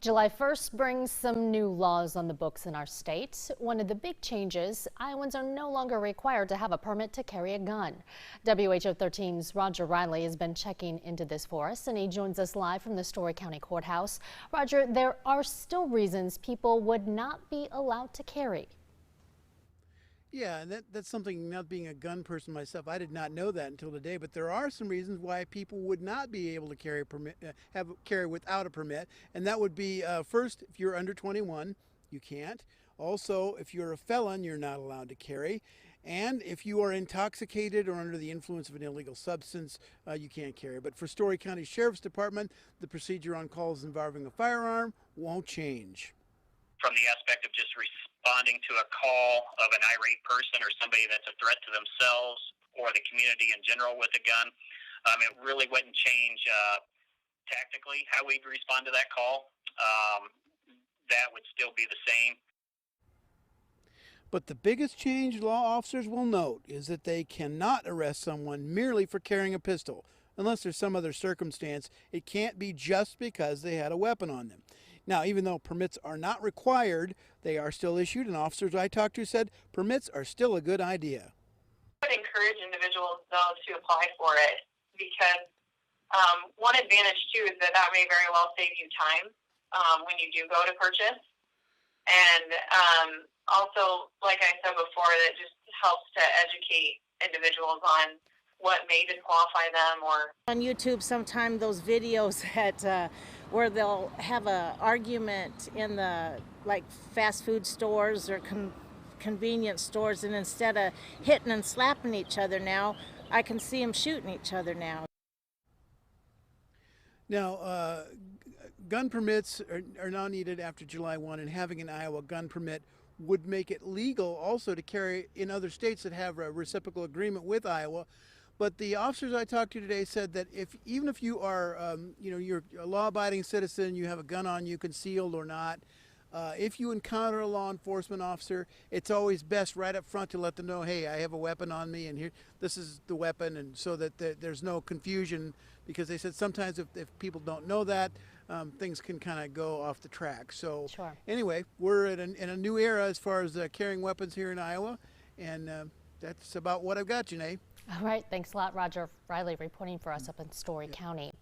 July 1st brings some new laws on the books in our state. One of the big changes, Iowans are no longer required to have a permit to carry a gun. WHO 13's Roger Riley has been checking into this for us, and he joins us live from the Story County Courthouse. Roger, there are still reasons people would not be allowed to carry. Yeah, and that's something, not being a gun person myself, I did not know that until today, but there are some reasons why people would not be able to carry a permit, carry without a permit, and that would be first, if you're under 21, you can't. Also, if you're a felon, you're not allowed to carry. And if you are intoxicated or under the influence of an illegal substance, you can't carry. But for Story County Sheriff's Department, the procedure on calls involving a firearm won't change. From the aspect of just responding to a call of an irate person or somebody that's a threat to themselves or the community in general with a gun, it really wouldn't change tactically how we'd respond to that call. That would still be the same. But the biggest change law officers will note is that they cannot arrest someone merely for carrying a pistol. Unless there's some other circumstance, it can't be just because they had a weapon on them. Now, even though permits are not required, they are still issued, and officers I talked to said permits are still a good idea. I would encourage individuals, though, to apply for it because one advantage, too, is that may very well save you time when you do go to purchase. And also, like I said before, that just helps to educate individuals on what may disqualify them. Or on YouTube, sometimes those videos that where they'll have an argument in the fast food stores or convenience stores, and instead of hitting and slapping each other now, I can see them shooting each other now. Now, gun permits are now needed after July 1, and having an Iowa gun permit would make it legal also to carry in other states that have a reciprocal agreement with Iowa. But the officers I talked to today said that even if you are, you're a law-abiding citizen, you have a gun on you, concealed or not, if you encounter a law enforcement officer, it's always best right up front to let them know, hey, I have a weapon on me, and here, this is the weapon, and so that there's no confusion, because they said sometimes if people don't know that, things can kind of go off the track. So Sure. Anyway, we're in a new era as far as carrying weapons here in Iowa, and that's about what I've got, Janae. All right, thanks a lot, Roger Riley, reporting for us up in Story County.